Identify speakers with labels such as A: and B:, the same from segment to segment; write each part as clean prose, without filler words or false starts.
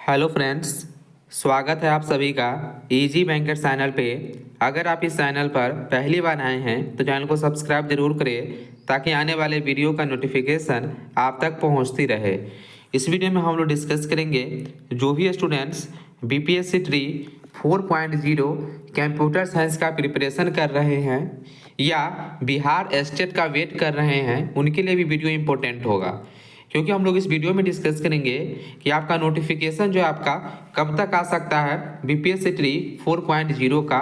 A: Hello friends, स्वागत है आप सभी का इजी बैंकर चैनल पे। अगर आप इस चैनल पर पहली बार आए हैं तो चैनल को सब्सक्राइब जरूर करें ताकि आने वाले वीडियो का नोटिफिकेशन आप तक पहुंचती रहे। इस वीडियो में हम लोग डिस्कस करेंगे जो भी students BPSC tree 4.0 computer science का प्रिपरेशन कर रहे हैं या बिहार स्टेट का वेट कर रहे हैं उनके लिए भी वीडियो इम्पोर्टेंट होगा, क्योंकि हम लोग इस वीडियो में डिस्कस करेंगे कि आपका नोटिफिकेशन जो है आपका कब तक आ सकता है बीपीएससी ट्री 4.0 का,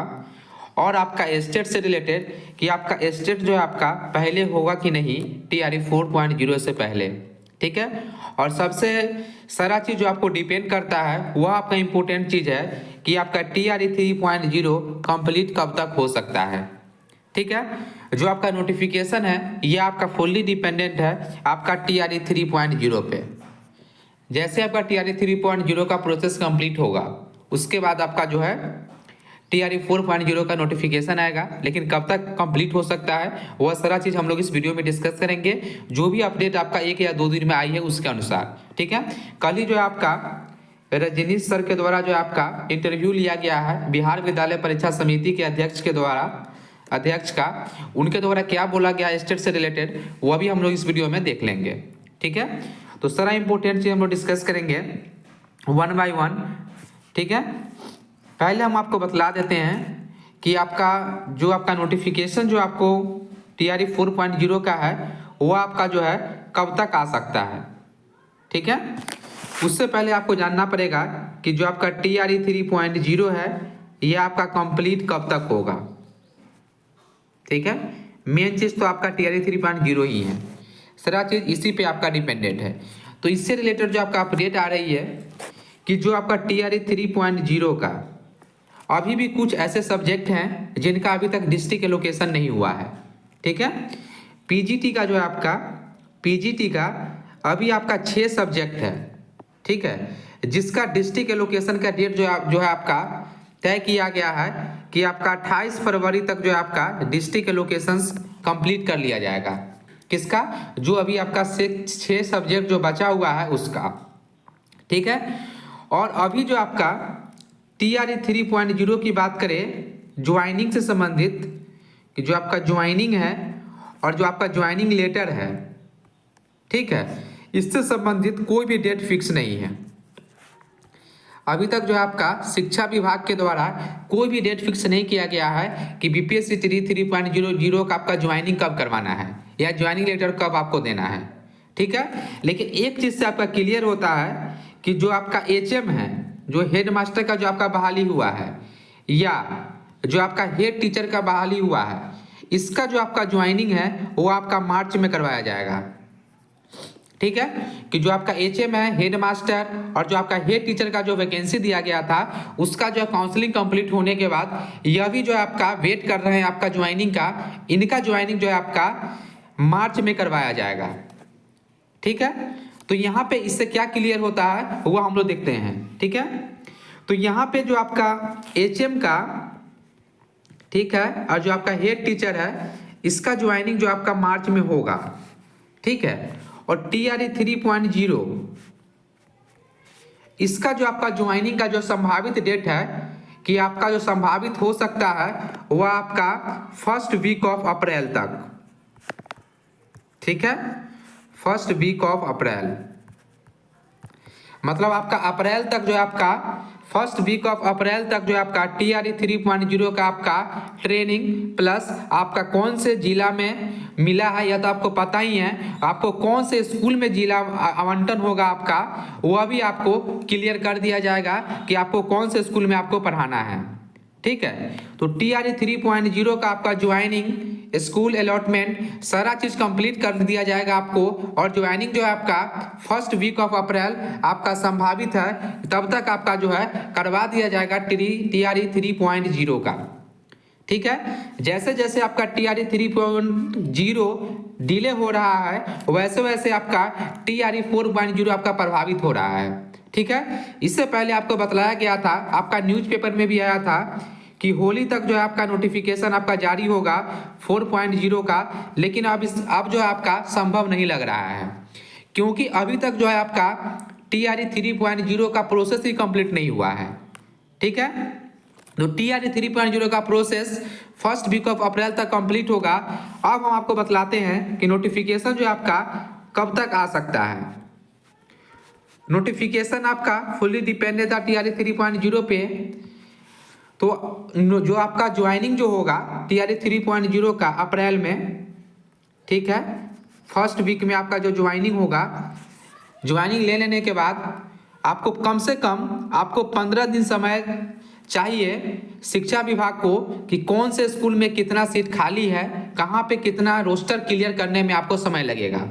A: और आपका स्टेट से रिलेटेड कि आपका स्टेट जो है आपका पहले होगा कि नहीं टीआरई 4.0 से पहले। ठीक है, और सबसे सारा चीज़ जो आपको डिपेंड करता है वह आपका इम्पोर्टेंट चीज़ है कि आपका टीआरई 3.0 कंप्लीट कब तक हो सकता है। ठीक है, जो आपका नोटिफिकेशन है ये आपका फुल्ली डिपेंडेंट है आपका टीआरई 3.0 पे। जैसे आपका टीआरई 3.0 का प्रोसेस कंप्लीट होगा उसके बाद आपका जो है टीआरई 4.0 का नोटिफिकेशन आएगा, लेकिन कब तक कंप्लीट हो सकता है वह सारा चीज़ हम लोग इस वीडियो में डिस्कस करेंगे। जो भी अपडेट आपका 1 या 2 दिन में आई है उसके अनुसार। ठीक है, कल ही जो है आपका रजनीश सर के द्वारा जो आपका इंटरव्यू लिया गया है बिहार विद्यालय परीक्षा समिति के अध्यक्ष का, उनके द्वारा क्या बोला गया स्टेट से रिलेटेड वह भी हम लोग इस वीडियो में देख लेंगे। ठीक है, तो सारा इंपॉर्टेंट चीज हम लोग डिस्कस करेंगे वन बाय वन। ठीक है, पहले हम आपको बतला देते हैं कि आपका नोटिफिकेशन जो आपको टीआरई 4.0 का है वो आपका जो है कब तक आ सकता है। ठीक है, उससे पहले आपको जानना पड़ेगा कि जो आपका टीआरई 3.0 है ये आपका कंप्लीट कब तक होगा। ठीक है, मेन चीज तो आपका टीआरई 3.0 ही है, सारा चीज इसी पे आपका डिपेंडेंट है। तो इससे रिलेटेड जो आपका अपडेट आ रही है कि जो आपका टीआरई 3.0 का अभी भी कुछ ऐसे सब्जेक्ट हैं जिनका अभी तक डिस्ट्रिक्ट एलोकेशन नहीं हुआ है। ठीक है, पीजीटी का जो है आपका पीजीटी का अभी आपका 6 सब्जेक्ट है। ठीक है, जिसका डिस्ट्रिक्ट एलोकेशन का डेट जो है आपका तय किया गया है कि आपका 28 फरवरी तक जो है आपका डिस्ट्रिक्ट एलोकेशंस कंप्लीट कर लिया जाएगा। किसका? जो अभी आपका 6 सब्जेक्ट जो बचा हुआ है उसका। ठीक है, और अभी जो आपका टीआरई 3.0 की बात करें ज्वाइनिंग से संबंधित कि जो आपका ज्वाइनिंग है और जो आपका ज्वाइनिंग लेटर है, ठीक है, इससे संबंधित कोई भी डेट फिक्स नहीं है। अभी तक जो है आपका शिक्षा विभाग के द्वारा कोई भी डेट फिक्स नहीं किया गया है कि बीपीएससी 3.0 का आपका ज्वाइनिंग कब करवाना है या ज्वाइनिंग लेटर कब आपको देना है। ठीक है, लेकिन एक चीज से आपका क्लियर होता है कि जो आपका एचएम है, जो हेड मास्टर का जो आपका बहाली हुआ है या जो आपका हेड टीचर का बहाली हुआ है, इसका जो आपका ज्वाइनिंग है वो आपका मार्च में करवाया जाएगा। ठीक है, कि जो आपका एचएम है, हेड मास्टर और जो आपका हेड टीचर का जो वैकेंसी दिया गया था उसका जो काउंसलिंग कंप्लीट होने के बाद यह भी जो है आपका वेट कर रहे हैं आपका ज्वाइनिंग का, इनका ज्वाइनिंग जो है आपका मार्च में करवाया जाएगा। ठीक है, तो यहाँ पे इससे क्या क्लियर होता है वो हम लोग देखते हैं। ठीक है, तो यहाँ पे जो आपका एचएम का, ठीक है, और जो आपका हेड टीचर है इसका ज्वाइनिंग जो आपका मार्च में होगा। ठीक है, और टीआरई 3.0 इसका जो आपका ज्वाइनिंग का जो संभावित डेट है कि आपका जो संभावित हो सकता है वह आपका फर्स्ट वीक ऑफ अप्रैल तक। ठीक है, फर्स्ट वीक ऑफ अप्रैल, मतलब आपका अप्रैल तक जो है आपका फर्स्ट वीक ऑफ अप्रैल तक जो है आपका टीआरई 3.0 का आपका ट्रेनिंग प्लस आपका कौन से जिला में मिला है यह तो आपको पता ही है, आपको कौन से स्कूल में जिला आवंटन होगा आपका वह भी आपको क्लियर कर दिया जाएगा कि आपको कौन से स्कूल में आपको पढ़ाना है। ठीक है, तो टीआरई 3.0 का आपका ज्वाइनिंग, स्कूल अलॉटमेंट सारा चीज कंप्लीट कर दिया जाएगा आपको, और ज्वाइनिंग जो है आपका फर्स्ट वीक ऑफ अप्रैल आपका संभावित है, तब तक आपका जो है करवा दिया जाएगा टीआरई 3.0 का। ठीक है, जैसे जैसे आपका टीआरई 3.0 डिले हो रहा है वैसे वैसे आपका टीआरई 4.0 आपका प्रभावित हो रहा है। ठीक है, इससे पहले आपको बतलाया गया था, आपका न्यूज़पेपर में भी आया था कि होली तक जो है आपका नोटिफिकेशन आपका जारी होगा 4.0 का, लेकिन अब जो है आपका संभव नहीं लग रहा है, क्योंकि अभी तक जो है आपका TRE 3.0 का प्रोसेस ही कंप्लीट नहीं हुआ है। ठीक है, तो TRE 3.0 का process first week of April तक कंप्लीट होगा। अब हम आपको बतलाते हैं कि नोटिफिकेशन जो आपका कब तक आ सकता है। नोटिफिकेशन आपका फुल्ली डिपेंडेंट था TRE 3.0 पे। तो जो आपका ज्वाइनिंग जो होगा TRE 3.0 का अप्रैल में, ठीक है, फर्स्ट वीक में आपका जो ज्वाइनिंग होगा, ज्वाइनिंग ले लेने के बाद आपको कम से कम आपको 15 दिन समय चाहिए शिक्षा विभाग को कि कौन से स्कूल में कितना सीट खाली है, कहाँ पे कितना रोस्टर क्लियर करने में आपको समय लगेगा।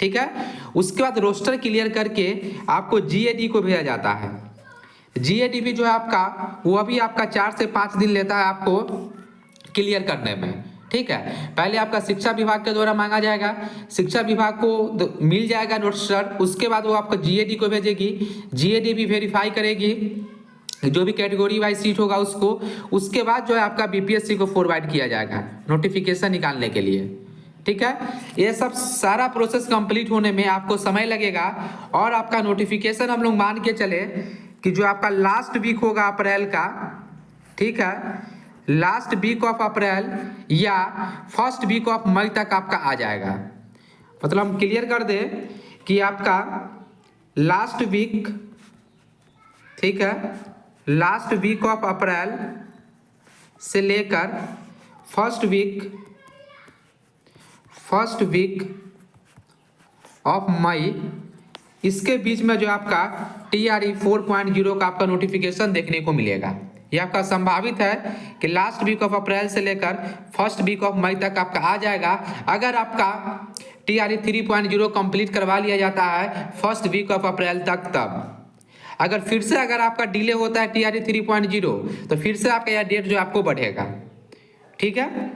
A: ठीक है, उसके बाद रोस्टर क्लियर करके आपको GAD को भेजा जाता है। GAD भी जो है आपका वो अभी आपका 4 से 5 दिन लेता है आपको क्लियर करने में। ठीक है, पहले आपका शिक्षा विभाग के द्वारा मांगा जाएगा, शिक्षा विभाग को मिल जाएगा रोस्टर, उसके बाद वो आपको GAD को भेजेगी, GAD भी वेरीफाई करेगी जो भी कैटेगरी वाइज सीट होगा उसको, उसके बाद जो है आपका BPSC को फॉरवर्ड किया जाएगा नोटिफिकेशन निकालने के लिए। ठीक है, ये सब सारा प्रोसेस कंप्लीट होने में आपको समय लगेगा और आपका नोटिफिकेशन हम लोग मान के चले कि जो आपका लास्ट वीक होगा अप्रैल का, ठीक है, लास्ट वीक ऑफ अप्रैल या फर्स्ट वीक ऑफ मई तक आपका आ जाएगा। मतलब हम क्लियर कर दे कि आपका लास्ट वीक, ठीक है, लास्ट वीक ऑफ अप्रैल से लेकर फर्स्ट वीक ऑफ मई, इसके बीच में जो आपका TRE 4.0 का आपका नोटिफिकेशन देखने को मिलेगा। यह आपका संभावित है कि लास्ट वीक ऑफ अप्रैल से लेकर फर्स्ट वीक ऑफ मई तक आपका आ जाएगा। अगर आपका TRE 3.0 कंप्लीट करवा लिया जाता है फर्स्ट वीक ऑफ अप्रैल तक, तब अगर फिर से अगर आपका डिले होता है TRE 3.0 तो फिर से आपका यह डेट जो आपको बढ़ेगा। ठीक है,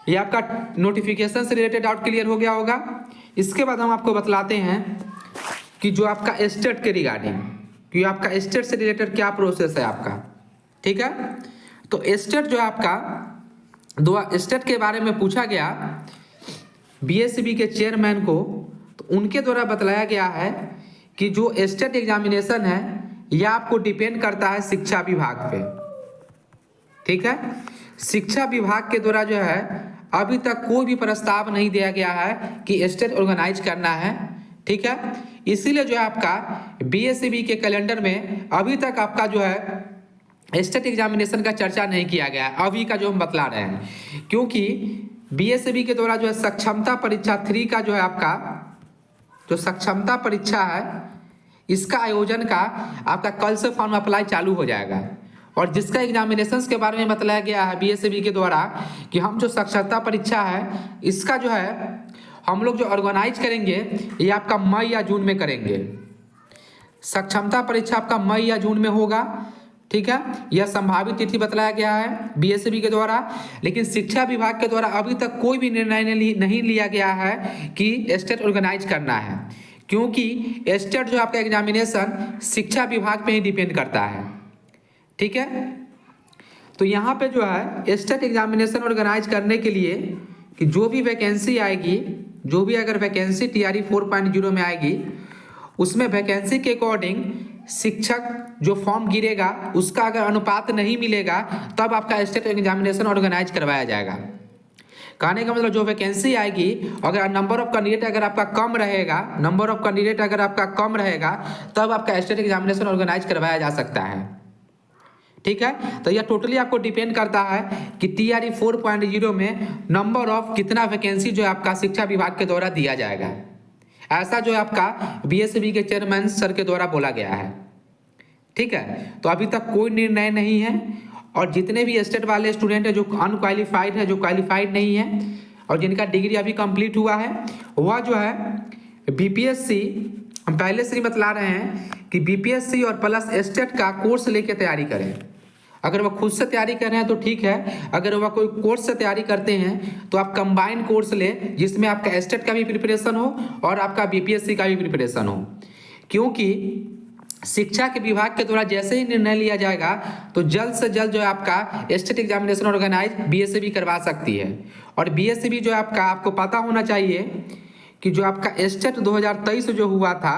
A: ये आपका नोटिफिकेशन से रिलेटेड डाउट क्लियर हो गया होगा। इसके बाद हम आपको बतलाते हैं कि जो आपका स्टेट के रिगार्डिंग, कि आपका स्टेट से रिलेटेड क्या प्रोसेस है आपका। ठीक है, तो स्टेट जो आपका दो स्टेट के बारे में पूछा गया BSCB के चेयरमैन को, तो उनके द्वारा बतलाया गया है कि जो स्टेट एग्जामिनेशन है यह आपको डिपेंड करता है शिक्षा विभाग पे। ठीक है, शिक्षा विभाग के द्वारा जो है अभी तक कोई भी प्रस्ताव नहीं दिया गया है कि स्टेट ऑर्गेनाइज करना है। ठीक है, इसीलिए जो है आपका BSCB के कैलेंडर में अभी तक आपका जो है स्टेट एग्जामिनेशन का चर्चा नहीं किया गया है, अभी का जो हम बतला रहे हैं, क्योंकि BSCB के द्वारा जो है सक्षमता परीक्षा 3 का जो है आपका जो सक्षमता परीक्षा है इसका आयोजन का आपका कल से फॉर्म अप्लाई चालू हो जाएगा। और जिसका एग्जामिनेशंस के बारे में बताया गया है BSCB के द्वारा कि हम जो साक्षरता परीक्षा है इसका जो है हम लोग जो ऑर्गेनाइज करेंगे ये आपका मई या जून में करेंगे। सक्षमता परीक्षा आपका मई या जून में होगा। ठीक है, यह संभावित तिथि बतलाया गया है BSCB के द्वारा, लेकिन शिक्षा विभाग के द्वारा अभी तक कोई भी निर्णय नहीं लिया गया है कि स्टेट ऑर्गेनाइज करना है, क्योंकि स्टेट जो आपका एग्जामिनेशन शिक्षा विभाग पे ही डिपेंड करता है। ठीक है, तो यहाँ पे जो है स्टेट एग्जामिनेशन ऑर्गेनाइज करने के लिए कि जो भी वैकेंसी आएगी, जो भी अगर वैकेंसी TRE 4.0 में आएगी उसमें वैकेंसी के अकॉर्डिंग शिक्षक जो फॉर्म गिरेगा उसका अगर अनुपात नहीं मिलेगा तब आपका स्टेट एग्जामिनेशन ऑर्गेनाइज करवाया जाएगा। कहने का मतलब जो वैकेंसी आएगी अगर नंबर ऑफ कैंडिडेट अगर आपका कम रहेगा, नंबर ऑफ कैंडिडेट अगर आपका कम रहेगा तब आपका स्टेट एग्जामिनेशन ऑर्गेनाइज करवाया जा सकता है। ठीक है, तो यह टोटली आपको डिपेंड करता है कि TRE 4.0 में नंबर ऑफ कितना वैकेंसी जो है आपका शिक्षा विभाग के द्वारा दिया जाएगा। ऐसा जो है आपका BSCB के चेयरमैन सर के द्वारा बोला गया है। ठीक है, तो अभी तक कोई निर्णय नहीं है और जितने भी स्टेट वाले स्टूडेंट हैं जो अनक्वालिफाइड है, जो क्वालिफाइड नहीं है और जिनका डिग्री अभी कंप्लीट हुआ है, वह जो है BPSC, हम पहले से ही बतला रहे हैं कि BPSC और प्लस स्टेट का कोर्स लेके तैयारी करें। अगर वह खुद से तैयारी कर रहे हैं तो ठीक है, अगर वह कोई कोर्स से तैयारी करते हैं तो आप कंबाइन कोर्स ले जिसमें आपका स्टेट का भी प्रिपरेशन हो और आपका BPSC का भी प्रिपरेशन हो, क्योंकि शिक्षा के विभाग के द्वारा जैसे ही निर्णय लिया जाएगा तो जल्द से जल्द जो है आपका स्टेट एग्जामिनेशन ऑर्गेनाइज BSCB करवा सकती है। और BSCB जो है आपका आपको पता होना चाहिए कि जो आपका स्टेट 2023 जो हुआ था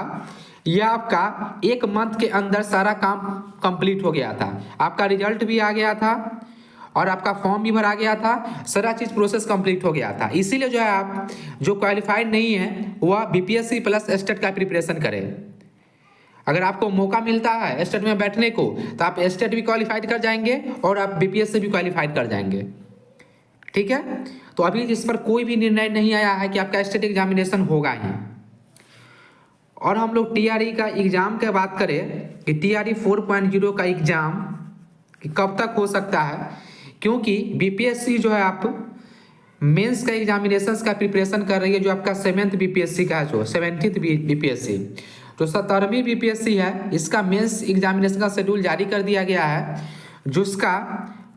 A: यह आपका 1 मंथ के अंदर सारा काम कंप्लीट हो गया था, आपका रिजल्ट भी आ गया था और आपका फॉर्म भी भरा गया था, सारा चीज़ प्रोसेस कंप्लीट हो गया था। इसीलिए जो है आप जो क्वालिफाइड नहीं है वह बीपीएससी प्लस एस्टेट का प्रिपरेशन करें। अगर आपको मौका मिलता है एस्टेट में बैठने को तो आप एस्टेट भी क्वालिफाइड कर जाएंगे और आप बीपीएससी भी क्वालिफाइड कर जाएंगे। ठीक है, तो अभी इस पर कोई भी निर्णय नहीं आया है कि आपका एस्टेट एग्जामिनेशन होगा ही। और हम लोग टीआरई का एग्जाम की बात करें कि टीआरई 4.0 का एग्जाम कब तक हो सकता है, क्योंकि बीपीएससी जो है आप मेंस का एग्जामिनेशन का प्रिपरेशन कर रही है, जो आपका 7th बीपीएससी का है, जो 70th बीपीएससी, जो 17वीं बीपीएससी है, इसका मेंस एग्जामिनेशन का शेड्यूल जारी कर दिया गया है, जिसका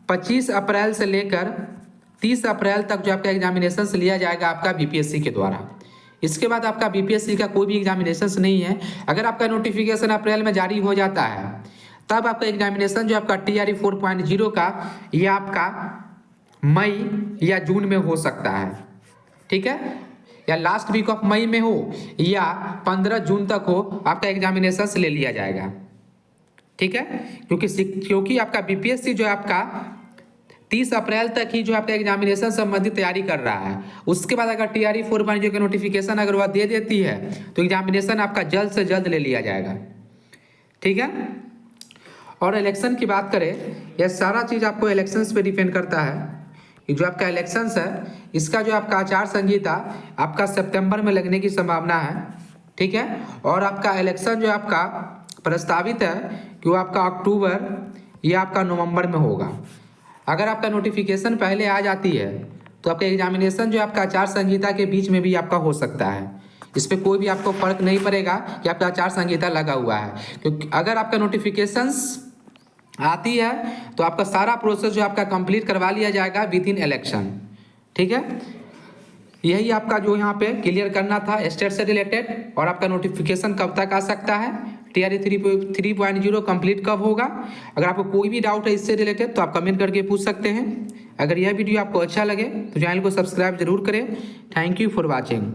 A: 25 अप्रैल से लेकर 30 अप्रैल तक जो आपका एग्जामिनेशन लिया जाएगा आपका बीपीएससी के द्वारा। इसके बाद आपका बीपीएससी का कोई भी एग्जामिनेशन नहीं है। अगर आपका नोटिफिकेशन अप्रैल में जारी हो जाता है तब आपका एग्जामिनेशन जो आपका टीआरई 4.0 का ये आपका मई या जून में हो सकता है। ठीक है, या लास्ट वीक ऑफ मई में हो या 15 जून तक हो, आपका एग्जामिनेशन ले लिया जाएगा। ठीक है, क्योंकि आपका बीपीएससी जो है आपका 30 अप्रैल तक ही जो आपका एग्जामिनेशन संबंधित तैयारी कर रहा है। उसके बाद अगर टीआरई 4.0 का नोटिफिकेशन अगर वह दे देती है तो एग्जामिनेशन आपका जल्द से जल्द ले लिया जाएगा। ठीक है, और इलेक्शन की बात करें, यह सारा चीज़ आपको इलेक्शंस पे डिपेंड करता है। जो आपका इलेक्शंस है इसका जो आपका आचार संहिता आपका सितंबर में लगने की संभावना है। ठीक है, और आपका इलेक्शन जो आपका प्रस्तावित है कि वो आपका अक्टूबर या आपका नवंबर में होगा। अगर आपका नोटिफिकेशन पहले आ जाती है तो आपका एग्जामिनेशन जो आपका आचार संहिता के बीच में भी आपका हो सकता है। इस पर कोई भी आपको फर्क नहीं पड़ेगा कि आपका आचार संहिता लगा हुआ है, क्योंकि अगर आपका नोटिफिकेशंस आती है तो आपका सारा प्रोसेस जो आपका कंप्लीट करवा लिया जाएगा विद इन इलेक्शन। ठीक है, यही आपका जो यहाँ पे क्लियर करना था एस्टेट से रिलेटेड। और आपका नोटिफिकेशन कब तक आ सकता है, टीआरई 3.0 कंप्लीट कब होगा। अगर आपको कोई भी डाउट है इससे रिलेटेड तो आप कमेंट करके पूछ सकते हैं। अगर यह वीडियो आपको अच्छा लगे तो चैनल को सब्सक्राइब जरूर करें। Thank you for watching.